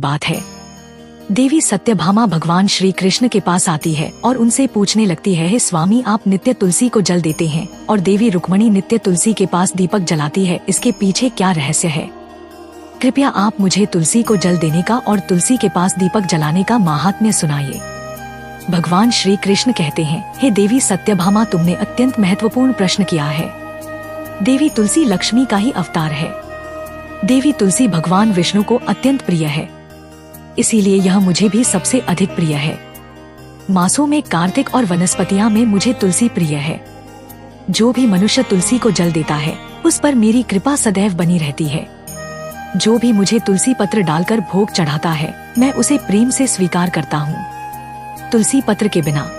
बात है। देवी सत्यभामा भगवान श्री कृष्ण के पास आती है और उनसे पूछने लगती है, हे स्वामी, आप नित्य तुलसी को जल देते हैं और देवी रुक्मणी नित्य तुलसी के पास दीपक जलाती है, इसके पीछे क्या रहस्य है? कृपया आप मुझे तुलसी को जल देने का और तुलसी के पास दीपक जलाने का महात्म्य सुनाइए। भगवान श्री कृष्ण कहते हैं, हे देवी सत्यभामा, तुमने अत्यंत महत्वपूर्ण प्रश्न किया है। देवी तुलसी लक्ष्मी का ही अवतार है। देवी तुलसी भगवान विष्णु को अत्यंत प्रिय है, इसीलिए यह मुझे भी सबसे अधिक प्रिय है। मासों में कार्तिक और वनस्पतियां में मुझे तुलसी प्रिय है। जो भी मनुष्य तुलसी को जल देता है उस पर मेरी कृपा सदैव बनी रहती है। जो भी मुझे तुलसी पत्र डालकर भोग चढ़ाता है मैं उसे प्रेम से स्वीकार करता हूँ। तुलसी पत्र के बिना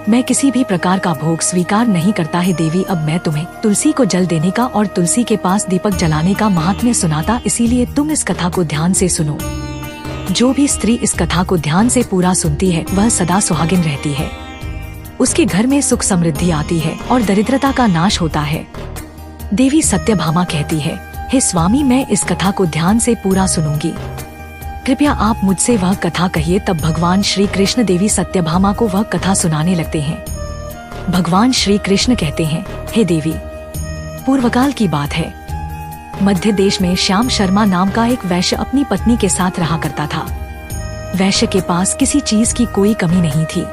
मैं किसी भी प्रकार का भोग स्वीकार नहीं करता है। देवी, अब मैं तुम्हें तुलसी को जल देने का और तुलसी के पास दीपक जलाने का महात्म्य सुनाता, इसीलिए तुम इस कथा को ध्यान से सुनो। जो भी स्त्री इस कथा को ध्यान से पूरा सुनती है वह सदा सुहागिन रहती है। उसके घर में सुख समृद्धि आती है और दरिद्रता का नाश होता है। देवी सत्यभामा कहती है, हे स्वामी, मैं इस कथा को ध्यान से पूरा सुनूंगी। कृपया आप मुझसे वह कथा कहिए। तब भगवान श्री कृष्ण देवी सत्यभामा को वह कथा सुनाने लगते हैं। भगवान श्री कृष्ण कहते हैं, हे देवी, पूर्वकाल की बात है। मध्य देश में श्याम शर्मा नाम का एक वैश्य अपनी पत्नी के साथ रहा करता था। वैश्य के पास किसी चीज की कोई कमी नहीं थी।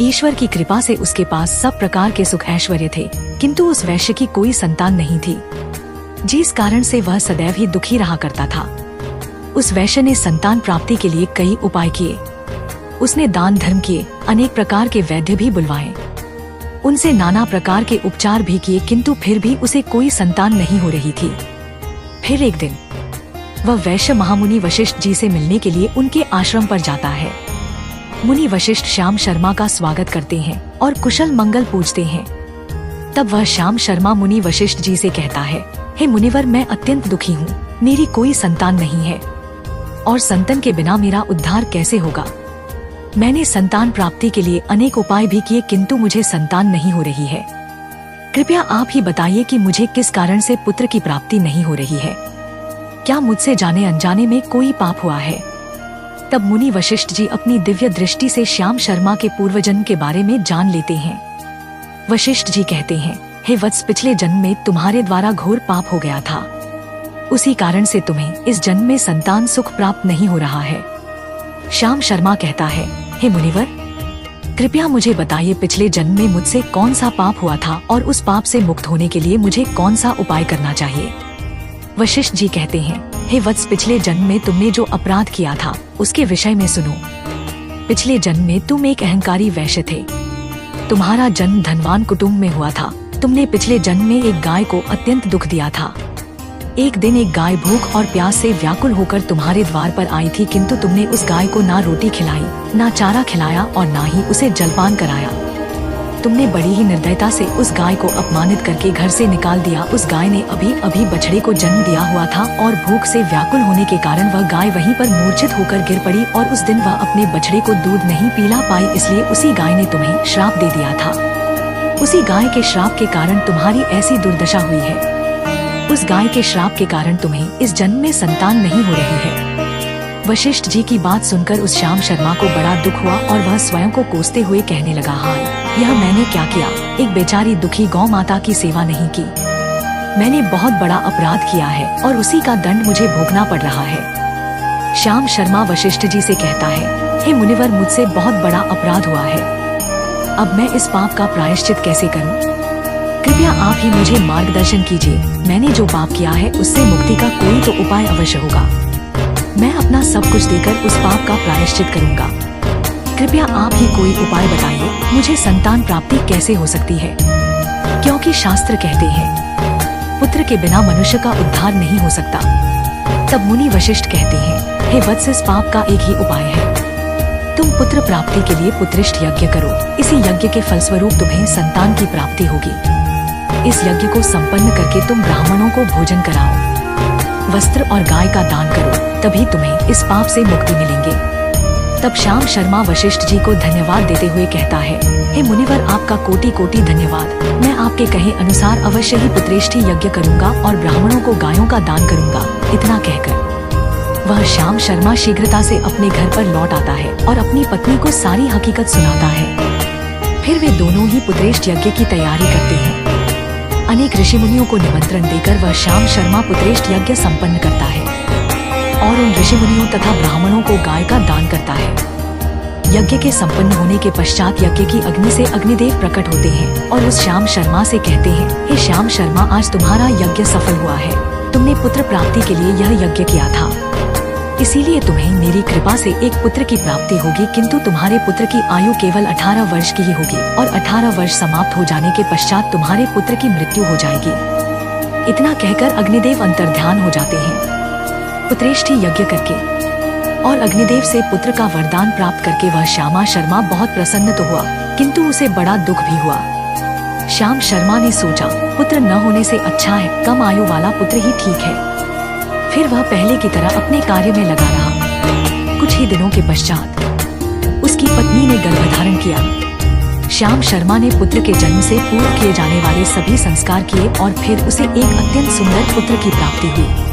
ईश्वर की कृपा से उसके पास सब प्रकार के सुख ऐश्वर्य थे, किंतु उस वैश्य की कोई संतान नहीं थी, जिस कारण से वह सदैव ही दुखी रहा करता था। उस वैश्य ने संतान प्राप्ति के लिए कई उपाय किए। उसने दान धर्म किए, अनेक प्रकार के वैद्य भी बुलवाए, उनसे नाना प्रकार के उपचार भी किए, किंतु फिर भी उसे कोई संतान नहीं हो रही थी। फिर एक दिन वह वैश्य महामुनि वशिष्ठ जी से मिलने के लिए उनके आश्रम पर जाता है। मुनि वशिष्ठ श्याम शर्मा का स्वागत करते हैं और कुशल मंगल पूछते हैं। तब वह श्याम शर्मा मुनि वशिष्ठ जी से कहता है, हे मुनिवर, मैं अत्यंत दुखी हूँ। मेरी कोई संतान नहीं है और संतान के बिना मेरा उद्धार कैसे होगा? मैंने संतान प्राप्ति के लिए अनेक उपाय भी किए, किंतु मुझे संतान नहीं हो रही है। कृपया आप ही बताइए कि मुझे किस कारण से पुत्र की प्राप्ति नहीं हो रही है। क्या मुझसे जाने अनजाने में कोई पाप हुआ है? तब मुनि वशिष्ठ जी अपनी दिव्य दृष्टि से श्याम शर्मा के पूर्व जन्म के बारे में जान लेते हैं। वशिष्ठ जी कहते हैं, हे वत्स, पिछले जन्म में तुम्हारे द्वारा घोर पाप हो गया था, उसी कारण से तुम्हें इस जन्म में संतान सुख प्राप्त नहीं हो रहा है। श्याम शर्मा कहता है, हे मुनिवर, कृपया मुझे बताइए पिछले जन्म में मुझसे कौन सा पाप हुआ था और उस पाप से मुक्त होने के लिए मुझे कौन सा उपाय करना चाहिए। वशिष्ठ जी कहते हैं, हे वत्स, पिछले जन्म में तुमने जो अपराध किया था उसके विषय में सुनो। पिछले जन्म में तुम एक अहंकारी वैश्य थे। तुम्हारा जन्म धनवान कुटुंब में हुआ था। तुमने पिछले जन्म में एक गाय को अत्यंत दुख दिया था। एक दिन एक गाय भूख और प्यास से व्याकुल होकर तुम्हारे द्वार पर आई थी, किंतु तुमने उस गाय को ना रोटी खिलाई, ना चारा खिलाया और ना ही उसे जलपान कराया। तुमने बड़ी ही निर्दयता से उस गाय को अपमानित करके घर से निकाल दिया। उस गाय ने अभी अभी बछड़े को जन्म दिया हुआ था और भूख से व्याकुल होने के कारण वह गाय वहीं पर मूर्छित होकर गिर पड़ी और उस दिन वह अपने बछड़े को दूध नहीं पिला पाई, इसलिए उसी गाय ने तुम्हें श्राप दे दिया था। उसी गाय के श्राप के कारण तुम्हारी ऐसी दुर्दशा हुई है। उस गाय के श्राप के कारण तुम्हें इस जन्म में संतान नहीं हो रही है। वशिष्ठ जी की बात सुनकर उस श्याम शर्मा को बड़ा दुख हुआ और वह स्वयं को कोसते हुए कहने लगा, हाय, यह मैंने क्या किया? एक बेचारी दुखी गौ माता की सेवा नहीं की। मैंने बहुत बड़ा अपराध किया है और उसी का दंड मुझे भोगना पड़ रहा है। श्याम शर्मा वशिष्ठ जी से कहता है, हे मुनिवर, मुझसे बहुत बड़ा अपराध हुआ है। अब मैं इस पाप का प्रायश्चित कैसे करूं? कृपया आप ही मुझे मार्गदर्शन कीजिए। मैंने जो पाप किया है उससे मुक्ति का कोई तो उपाय अवश्य होगा। मैं अपना सब कुछ देकर उस पाप का प्रायश्चित करूंगा। कृपया आप ही कोई उपाय बताइए, मुझे संतान प्राप्ति कैसे हो सकती है? क्योंकि शास्त्र कहते हैं पुत्र के बिना मनुष्य का उद्धार नहीं हो सकता। तब मुनि वशिष्ठ कहते हैं, हे वत्स, इस पाप का एक ही उपाय है। तुम पुत्र प्राप्ति के लिए पुत्रिष्ठ यज्ञ करो। इसी यज्ञ के फलस्वरूप तुम्हें संतान की प्राप्ति होगी। इस यज्ञ को संपन्न करके तुम ब्राह्मणों को भोजन कराओ, वस्त्र और गाय का दान करो, तभी तुम्हें इस पाप से मुक्ति मिलेंगे। तब श्याम शर्मा वशिष्ठ जी को धन्यवाद देते हुए कहता है, हे मुनिवर, आपका कोटि कोटि धन्यवाद। मैं आपके कहे अनुसार अवश्य ही पुत्रेष्ठी यज्ञ करूंगा और ब्राह्मणों को गायों का दान करूंगा। इतना कहकर वह श्याम शर्मा शीघ्रता से अपने घर पर लौट आता है और अपनी पत्नी को सारी हकीकत सुनाता है। फिर वे दोनों ही पुत्रेष्ठ यज्ञ की तैयारी करते हैं। अनेक ऋषि मुनियों को निमंत्रण देकर वह श्याम शर्मा पुत्रेष्ठ यज्ञ संपन्न करता है और उन ऋषि मुनियों तथा ब्राह्मणों को गाय का दान करता है। यज्ञ के संपन्न होने के पश्चात यज्ञ की अग्नि से अग्निदेव प्रकट होते हैं और उस श्याम शर्मा से कहते हैं, हे श्याम शर्मा, आज तुम्हारा यज्ञ सफल हुआ है। तुमने पुत्र प्राप्ति के लिए यह यज्ञ किया था, इसीलिए तुम्हें मेरी कृपा से एक पुत्र की प्राप्ति होगी, किंतु तुम्हारे पुत्र की आयु केवल 18 वर्ष की ही होगी और 18 वर्ष समाप्त हो जाने के पश्चात तुम्हारे पुत्र की मृत्यु हो जाएगी। इतना कहकर अग्निदेव अंतर्ध्यान हो जाते हैं। पुत्रेष्ठी यज्ञ करके और अग्निदेव से पुत्र का वरदान प्राप्त करके वह श्यामा शर्मा बहुत प्रसन्न तो हुआ, किंतु उसे बड़ा दुख भी हुआ। श्याम शर्मा ने सोचा, पुत्र न होने से अच्छा है कम आयु वाला पुत्र ही ठीक है। फिर वह पहले की तरह अपने कार्य में लगा रहा। कुछ ही दिनों के पश्चात उसकी पत्नी ने गर्भधारण किया। श्याम शर्मा ने पुत्र के जन्म से पूर्व किए जाने वाले सभी संस्कार किए और फिर उसे एक अत्यंत सुंदर पुत्र की प्राप्ति हुई।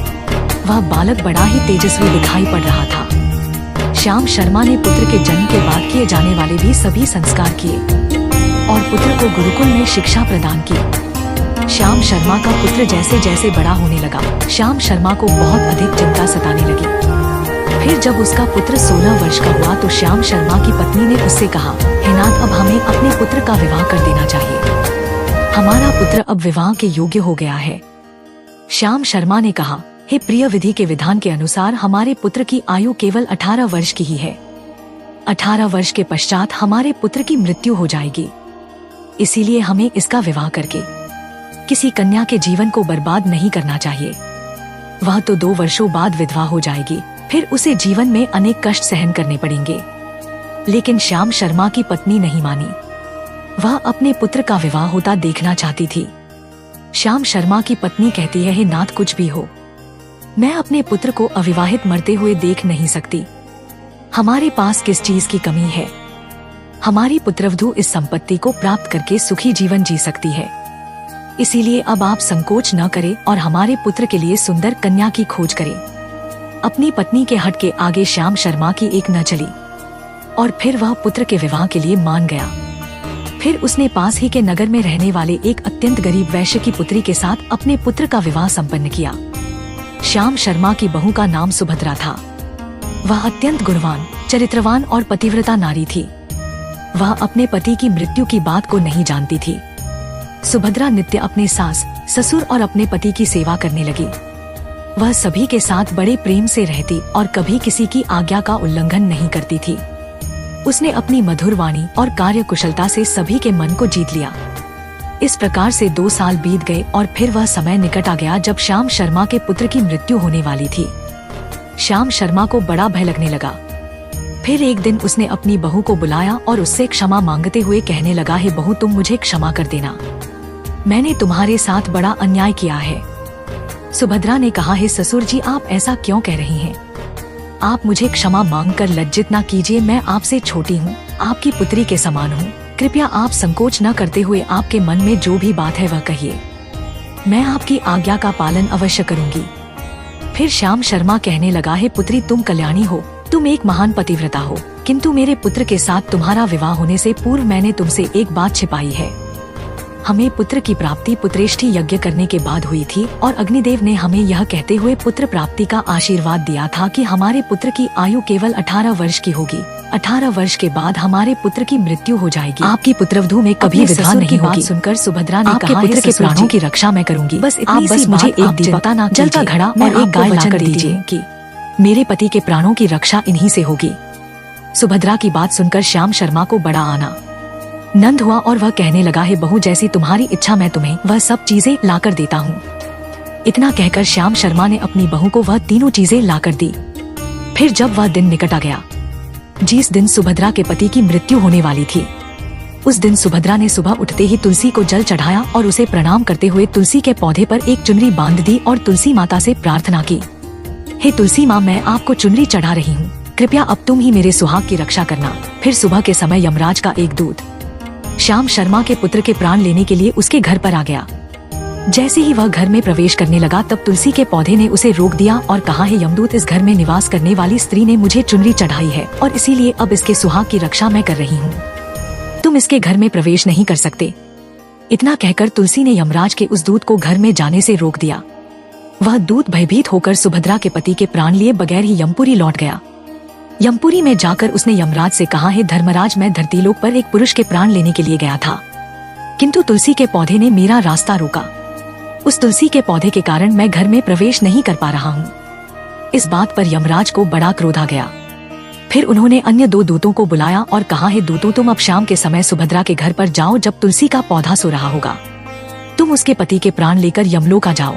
वह बालक बड़ा ही तेजस्वी दिखाई पड़ रहा था। श्याम शर्मा ने पुत्र के जन्म के बाद किए जाने वाले भी सभी संस्कार किए और पुत्र को गुरुकुल में शिक्षा प्रदान की। श्याम शर्मा का पुत्र जैसे जैसे बड़ा होने लगा, श्याम शर्मा को बहुत अधिक चिंता सताने लगी। फिर जब उसका पुत्र 16 वर्ष का हुआ तो श्याम शर्मा की पत्नी ने उससे कहा, हे नाथ, अब हमें अपने पुत्र का विवाह कर देना चाहिए। हमारा पुत्र अब विवाह के योग्य हो गया है। श्याम शर्मा ने कहा, हे प्रिय, विधि के विधान के अनुसार हमारे पुत्र की आयु केवल 18 वर्ष की ही है। 18 वर्ष के पश्चात हमारे पुत्र की मृत्यु हो जाएगी, इसीलिए हमें इसका विवाह करके किसी कन्या के जीवन को बर्बाद नहीं करना चाहिए। वह तो 2 वर्षों बाद विधवा हो जाएगी, फिर उसे जीवन में अनेक कष्ट सहन करने पड़ेंगे। लेकिन श्याम शर्मा की पत्नी नहीं मानी। वह अपने पुत्र का विवाह होता देखना चाहती थी। श्याम शर्मा की पत्नी कहती है, हे नाथ, कुछ भी हो, मैं अपने पुत्र को अविवाहित मरते हुए देख नहीं सकती। हमारे पास किस चीज की कमी है? हमारी पुत्रवधू इस संपत्ति को प्राप्त करके सुखी जीवन जी सकती है। इसीलिए अब आप संकोच न करें और हमारे पुत्र के लिए सुंदर कन्या की खोज करें। अपनी पत्नी के हट के आगे श्याम शर्मा की एक न चली और फिर वह पुत्र के विवाह के लिए मान गया। फिर उसने पास ही के नगर में रहने वाले एक अत्यंत गरीब वैश्य की पुत्री के साथ अपने पुत्र का विवाह संपन्न किया। श्याम शर्मा की बहू का नाम सुभद्रा था। वह अत्यंत गुणवान, चरित्रवान और पतिव्रता नारी थी। वह अपने पति की मृत्यु की बात को नहीं जानती थी। सुभद्रा नित्य अपने सास, ससुर और अपने पति की सेवा करने लगी। वह सभी के साथ बड़े प्रेम से रहती और कभी किसी की आज्ञा का उल्लंघन नहीं करती थी। उसने अपनी मधुर वाणी और कार्य कुशलता से सभी के मन को जीत लिया। इस प्रकार से 2 साल बीत गए और फिर वह समय निकट आ गया जब श्याम शर्मा के पुत्र की मृत्यु होने वाली थी। श्याम शर्मा को बड़ा भय लगने लगा। फिर एक दिन उसने अपनी बहू को बुलाया और उससे क्षमा मांगते हुए कहने लगा, हे बहू, तुम मुझे क्षमा कर देना, मैंने तुम्हारे साथ बड़ा अन्याय किया है। सुभद्रा ने कहा, हे ससुर जी, आप ऐसा क्यों कह रही हैं? आप मुझे क्षमा मांगकर लज्जित न कीजिए। मैं आपसे छोटी हूँ, आपकी पुत्री के समान हूँ। कृपया आप संकोच न करते हुए आपके मन में जो भी बात है वह कहिए। मैं आपकी आज्ञा का पालन अवश्य करूँगी। फिर श्याम शर्मा कहने लगा, हे पुत्री, तुम कल्याणी हो, तुम एक महान पतिव्रता हो, किंतु मेरे पुत्र के साथ तुम्हारा विवाह होने से पूर्व मैंने तुमसे एक बात छिपाई है। हमें पुत्र की प्राप्ति पुत्रेष्ठी यज्ञ करने के बाद हुई थी और अग्निदेव ने हमें यह कहते हुए पुत्र प्राप्ति का आशीर्वाद दिया था कि हमारे पुत्र की आयु केवल 18 वर्ष की होगी। 18 वर्ष के बाद हमारे पुत्र की मृत्यु हो जाएगी। आपकी पुत्रवधू में कभी विधवा नहीं होगी। सुनकर सुभद्रा ने कहा, पुत्र के प्राणों की रक्षा मैं करूंगी। बस मुझे एक दीपक, जल का घड़ा और एक गाय लाकर दीजिए कि मेरे पति के प्राणों की रक्षा इन्हीं से होगी। सुभद्रा की बात सुनकर श्याम शर्मा को बड़ा आनंद हुआ और वह कहने लगा, हे बहू, जैसी तुम्हारी इच्छा मैं तुम्हें वह सब चीजें लाकर देता हूँ। इतना कहकर श्याम शर्मा ने अपनी बहू को वह तीनों चीजें लाकर दी। फिर जब वह दिन निकट आ गया जिस दिन सुभद्रा के पति की मृत्यु होने वाली थी, उस दिन सुभद्रा ने सुबह उठते ही तुलसी को जल चढ़ाया और उसे प्रणाम करते हुए तुलसी के पौधे पर एक चुनरी बांध दी और तुलसी माता से प्रार्थना की, हे तुलसी माँ, मैं आपको चुनरी चढ़ा रही हूँ, कृपया अब तुम ही मेरे सुहाग की रक्षा करना। फिर सुबह के समय यमराज का एक दूत श्याम शर्मा के पुत्र के प्राण लेने के लिए उसके घर पर आ गया। जैसे ही वह घर में प्रवेश करने लगा तब तुलसी के पौधे ने उसे रोक दिया और कहा, है यमदूत, इस घर में निवास करने वाली स्त्री ने मुझे चुनरी चढ़ाई है और इसीलिए अब इसके सुहाग की रक्षा मैं कर रही हूँ। तुम इसके घर में प्रवेश नहीं कर सकते। इतना कहकर तुलसी ने यमराज के उस दूत को घर में जाने से रोक दिया। वह दूत भयभीत होकर सुभद्रा के पति के प्राण लिए बगैर ही यमपुरी लौट गया। यमपुरी में जाकर उसने यमराज से कहा, है धर्मराज, मैं धरतीलोक पर एक पुरुष के प्राण लेने के लिए गया था, किंतु तुलसी के पौधे ने मेरा रास्ता रोका। उस तुलसी के पौधे के कारण मैं घर में प्रवेश नहीं कर पा रहा हूँ। इस बात पर यमराज को बड़ा क्रोध आ गया। फिर उन्होंने अन्य 2 दूतों को बुलाया और कहा, है दूतों, तुम अब शाम के समय सुभद्रा के घर पर जाओ। जब तुलसी का पौधा सो रहा होगा तुम उसके पति के प्राण लेकर यमलोक आ जाओ।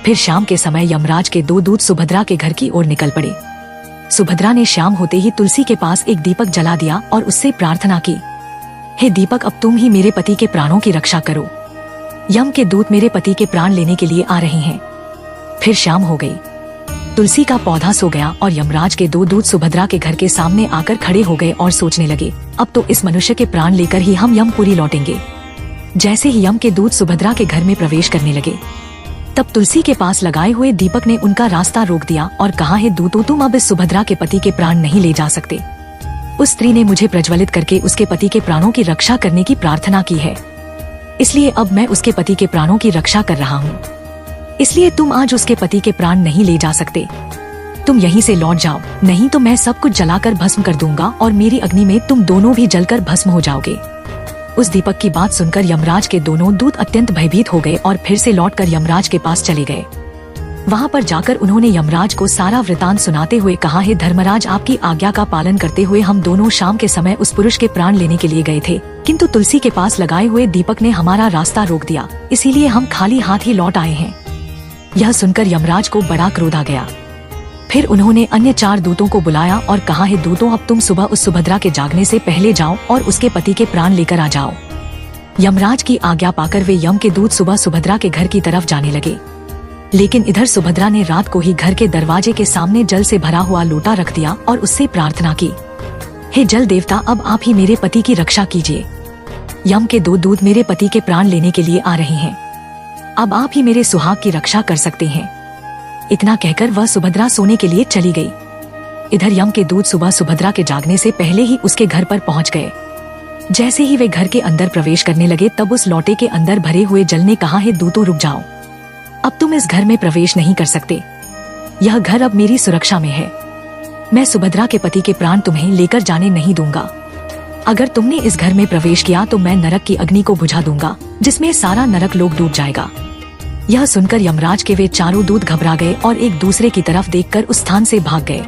फिर शाम के समय यमराज के 2 दूत सुभद्रा के घर की ओर निकल पड़े। सुभद्रा ने शाम होते ही तुलसी के पास एक दीपक जला दिया और उससे प्रार्थना की, हे दीपक, अब तुम ही मेरे पति के प्राणों की रक्षा करो। यम के दूत मेरे पति के प्राण लेने के लिए आ रहे हैं। फिर शाम हो गई। तुलसी का पौधा सो गया और यमराज के 2 दूत सुभद्रा के घर के सामने आकर खड़े हो गए और सोचने लगे, अब तो इस मनुष्य के प्राण लेकर ही हम यमपुरी लौटेंगे। जैसे ही यम के दूत सुभद्रा के घर में प्रवेश करने लगे तब तुलसी के पास लगाए हुए दीपक ने उनका रास्ता रोक दिया और कहा, है दूतों, तुम अब इस सुभद्रा के पति के प्राण नहीं ले जा सकते। उस स्त्री ने मुझे प्रज्वलित करके उसके पति के प्राणों की रक्षा करने की प्रार्थना की है, इसलिए अब मैं उसके पति के प्राणों की रक्षा कर रहा हूँ। इसलिए तुम आज उसके पति के प्राण नहीं ले जा सकते। तुम यहीं से लौट जाओ, नहीं तो मैं सब कुछ जलाकर भस्म कर दूंगा और मेरी अग्नि में तुम दोनों भी जलकर भस्म हो जाओगे। उस दीपक की बात सुनकर यमराज के दोनों दूत अत्यंत भयभीत हो गए और फिर से लौटकर यमराज के पास चले गए। वहां पर जाकर उन्होंने यमराज को सारा वृतांत सुनाते हुए कहा, है धर्मराज, आपकी आज्ञा का पालन करते हुए हम दोनों शाम के समय उस पुरुष के प्राण लेने के लिए गए थे, किंतु तुलसी के पास लगाए हुए दीपक ने हमारा रास्ता रोक दिया, इसीलिए हम खाली हाथ ही लौट आए हैं। यह सुनकर यमराज को बड़ा क्रोध आ गया। फिर उन्होंने अन्य 4 दूतों को बुलाया और कहा, है दूतों, अब तुम सुबह उस सुभद्रा के जागने से पहले जाओ और उसके पति के प्राण लेकर आ जाओ। यमराज की आज्ञा पाकर वे यम के दूत सुबह सुभद्रा के घर की तरफ जाने लगे, लेकिन इधर सुभद्रा ने रात को ही घर के दरवाजे के सामने जल से भरा हुआ लोटा रख दिया और उससे प्रार्थना की, हे जल देवता, अब आप ही मेरे पति की रक्षा कीजिए। यम के 2 दूत मेरे पति के प्राण लेने के लिए आ रहे हैं, अब आप ही मेरे सुहाग की रक्षा कर सकते हैं। इतना कहकर वह सुभद्रा सोने के लिए चली गई। इधर यम के दूत सुबह सुभद्रा के जागने से पहले ही उसके घर पर पहुंच गए। जैसे ही वे घर के अंदर प्रवेश करने लगे तब उस लोटे के अंदर भरे हुए जल ने कहा, है दूतों, रुक जाओ, अब तुम इस घर में प्रवेश नहीं कर सकते। यह घर अब मेरी सुरक्षा में है। मैं सुभद्रा के पति के प्राण तुम्हें लेकर जाने नहीं दूंगा। अगर तुमने इस घर में प्रवेश किया तो मैं नरक की अग्नि को बुझा दूंगा, जिसमें सारा नरक लोक डूब जाएगा। यह सुनकर यमराज के वे 4 दूत घबरा गए और एक दूसरे की तरफ देखकर उस स्थान से भाग गए।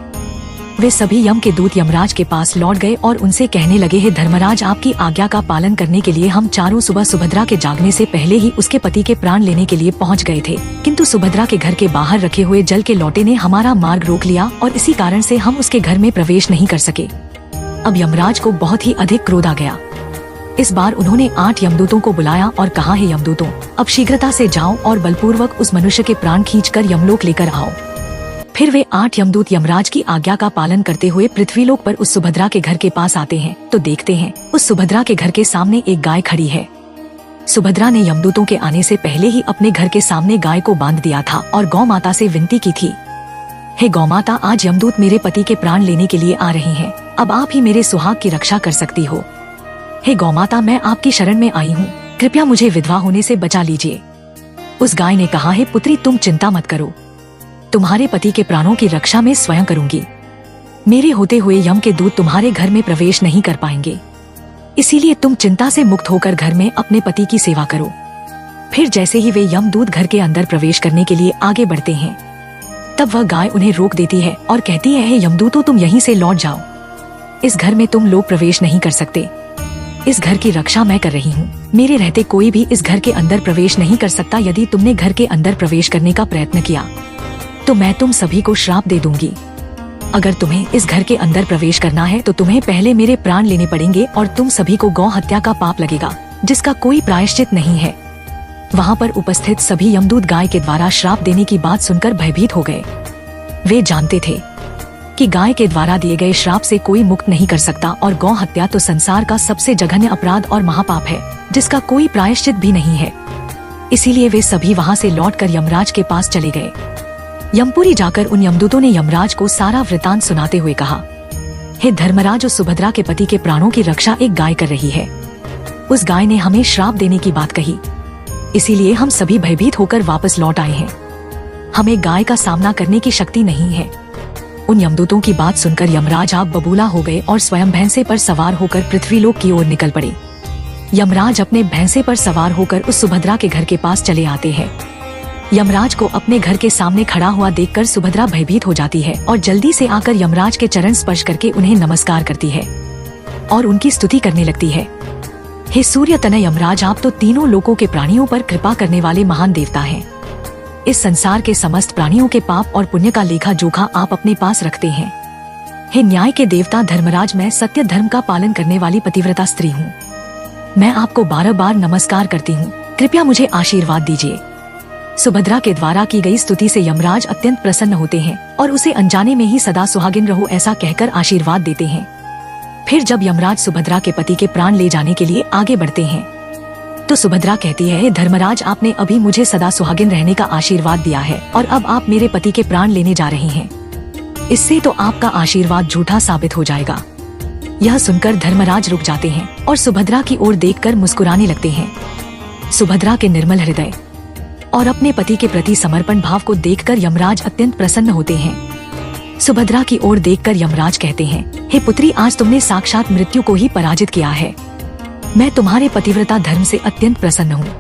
वे सभी यम के दूत यमराज के पास लौट गए और उनसे कहने लगे, हे धर्मराज, आपकी आज्ञा का पालन करने के लिए हम चारों सुबह सुभद्रा के जागने से पहले ही उसके पति के प्राण लेने के लिए पहुंच गए थे, किंतु सुभद्रा के घर के बाहर रखे हुए जल के लोटे ने हमारा मार्ग रोक लिया और इसी कारण से हम उसके घर में प्रवेश नहीं कर सके। अब यमराज को बहुत ही अधिक क्रोध आ गया। इस बार उन्होंने 8 यमदूतों को बुलाया और कहा, हे यमदूतों, अब शीघ्रता से जाओ और बलपूर्वक उस मनुष्य के प्राण खींचकर यमलोक लेकर आओ। फिर वे 8 यमदूत यमराज की आज्ञा का पालन करते हुए पृथ्वीलोक पर उस सुभद्रा के घर के पास आते हैं तो देखते हैं उस सुभद्रा के घर के सामने एक गाय खड़ी है। सुभद्रा ने यमदूतों के आने से पहले ही अपने घर के सामने गाय को बांध दिया था और गौ माता से विनती की थी, हे गौ माता, आज यमदूत मेरे पति के प्राण लेने के लिए आ रहे हैं, अब आप ही मेरे सुहाग की रक्षा कर सकती हो। हे गौ माता, मैं आपकी शरण में आई हूँ, कृपया मुझे विधवा होने से बचा लीजिए। उस गाय ने कहा, हे पुत्री, तुम चिंता मत करो, तुम्हारे पति के प्राणों की रक्षा मैं स्वयं करूंगी। मेरे होते हुए यम के दूत तुम्हारे घर में प्रवेश नहीं कर पाएंगे, इसीलिए तुम चिंता से मुक्त होकर घर में अपने पति की सेवा करो। फिर जैसे ही वे यमदूत घर के अंदर प्रवेश करने के लिए आगे बढ़ते हैं तब वह गाय उन्हें रोक देती है और कहती है, हे यमदूतों, तुम यहीं से लौट जाओ, इस घर में तुम लोग प्रवेश नहीं कर सकते। इस घर की रक्षा मैं कर रही हूँ, मेरे रहते कोई भी इस घर के अंदर प्रवेश नहीं कर सकता। यदि तुमने घर के अंदर प्रवेश करने का प्रयत्न किया तो मैं तुम सभी को श्राप दे दूंगी। अगर तुम्हें इस घर के अंदर प्रवेश करना है तो तुम्हें पहले मेरे प्राण लेने पड़ेंगे और तुम सभी को गौ हत्या का पाप लगेगा, जिसका कोई प्रायश्चित नहीं है। वहाँ पर उपस्थित सभी यमदूत गाय के द्वारा श्राप देने की बात सुनकर भयभीत हो गए। वे जानते थे कि गाय के द्वारा दिए गए श्राप से कोई मुक्त नहीं कर सकता और गौ हत्या तो संसार का सबसे जघन्य अपराध और महापाप है, जिसका कोई प्रायश्चित भी नहीं है। इसीलिए वे सभी वहाँ से लौटकर यमराज के पास चले गए। यमपुरी जाकर उन यमदूतों ने यमराज को सारा वृतांत सुनाते हुए कहा, हे धर्मराज, उस सुभद्रा के पति के प्राणों की रक्षा एक गाय कर रही है। उस गाय ने हमें श्राप देने की बात कही, इसीलिए हम सभी भयभीत होकर वापस लौट आए हैं। हमें गाय का सामना करने की शक्ति नहीं है। उन यमदूतों की बात सुनकर यमराज आप बबूला हो गए और स्वयं भैंसे पर सवार होकर पृथ्वीलोक की ओर निकल पड़े। यमराज अपने भैंसे पर सवार होकर उस सुभद्रा के घर के पास चले आते हैं। यमराज को अपने घर के सामने खड़ा हुआ देखकर सुभद्रा भयभीत हो जाती है और जल्दी से आकर यमराज के चरण स्पर्श करके उन्हें नमस्कार करती है और उनकी स्तुति करने लगती है। हे सूर्य तनय यमराज, आप तो तीनों लोकों के प्राणियों पर कृपा करने वाले महान देवता हैं। इस संसार के समस्त प्राणियों के पाप और पुण्य का लेखा जोखा आप अपने पास रखते हैं। हे न्याय के देवता धर्मराज, मैं सत्य धर्म का पालन करने वाली पतिव्रता स्त्री हूँ। मैं आपको बार बार नमस्कार करती हूँ, कृपया मुझे आशीर्वाद दीजिए। सुभद्रा के द्वारा की गई स्तुति से यमराज अत्यंत प्रसन्न होते हैं और उसे अनजाने में ही सदा सुहागिन रहो ऐसा कहकर आशीर्वाद देते हैं। फिर जब यमराज सुभद्रा के पति के प्राण ले जाने के लिए आगे बढ़ते हैं तो सुभद्रा कहती है, धर्मराज, आपने अभी मुझे सदा सुहागिन रहने का आशीर्वाद दिया है और अब आप मेरे पति के प्राण लेने जा रहे हैं। इससे तो आपका आशीर्वाद झूठा साबित हो जाएगा। यह सुनकर धर्मराज रुक जाते हैं और सुभद्रा की ओर देखकर मुस्कुराने लगते हैं। सुभद्रा के निर्मल हृदय और अपने पति के प्रति समर्पण भाव को देखकर यमराज अत्यंत प्रसन्न होते हैं। सुभद्रा की ओर देखकर यमराज कहते हैं, हे पुत्री, आज तुमने साक्षात मृत्यु को ही पराजित किया है। मैं तुम्हारे पतिव्रता धर्म से अत्यंत प्रसन्न हूँ।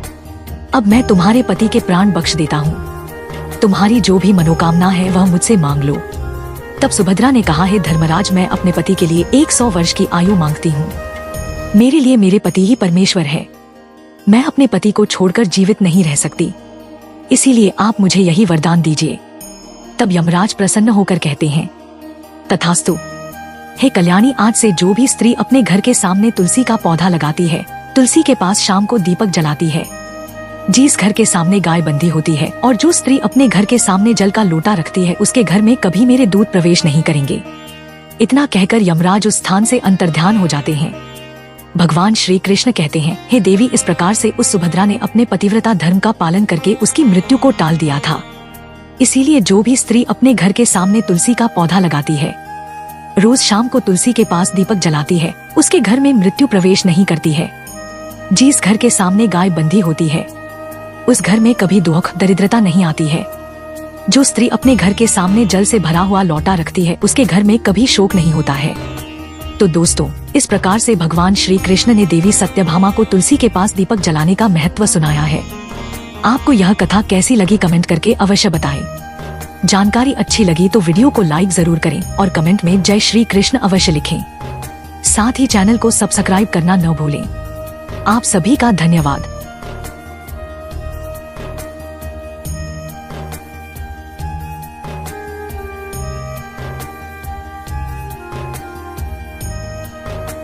अब मैं तुम्हारे पति के प्राण बख्श देता हूँ। तुम्हारी जो भी मनोकामना है वह मुझसे मांग लो। तब सुभद्रा ने कहा, हे धर्मराज, मैं अपने पति के लिए 100 वर्ष की आयु मांगती हूँ। मेरे लिए मेरे पति ही परमेश्वर है। मैं अपने पति को छोड़कर जीवित नहीं रह सकती, इसीलिए आप मुझे यही वरदान दीजिए। तब यमराज प्रसन्न होकर कहते हैं, तथास्तु। हे कल्याणी, आज से जो भी स्त्री अपने घर के सामने तुलसी का पौधा लगाती है, तुलसी के पास शाम को दीपक जलाती है, जिस घर के सामने गाय बंधी होती है और जो स्त्री अपने घर के सामने जल का लोटा रखती है, उसके घर में कभी मेरे दूत प्रवेश नहीं करेंगे। इतना कहकर यमराज उस स्थान से अंतर्ध्यान हो जाते हैं। भगवान श्री कृष्ण कहते हैं, हे देवी, इस प्रकार से उस सुभद्रा ने अपने पतिव्रता धर्म का पालन करके उसकी मृत्यु को टाल दिया था। इसीलिए जो भी स्त्री अपने घर के सामने तुलसी का पौधा लगाती है, रोज शाम को तुलसी के पास दीपक जलाती है, उसके घर में मृत्यु प्रवेश नहीं करती है। जिस घर के सामने गाय बंधी होती है, उस घर में कभी दुख दरिद्रता नहीं आती है। जो स्त्री अपने घर के सामने जल से भरा हुआ लोटा रखती है, उसके घर में कभी शोक नहीं होता है। तो दोस्तों, इस प्रकार से भगवान श्री कृष्ण ने देवी सत्यभामा को तुलसी के पास दीपक जलाने का महत्व सुनाया है। आपको यह कथा कैसी लगी कमेंट करके अवश्य बताएं। जानकारी अच्छी लगी तो वीडियो को लाइक जरूर करें और कमेंट में जय श्री कृष्ण अवश्य लिखें। साथ ही चैनल को सब्सक्राइब करना न भूलें। आप सभी का धन्यवाद।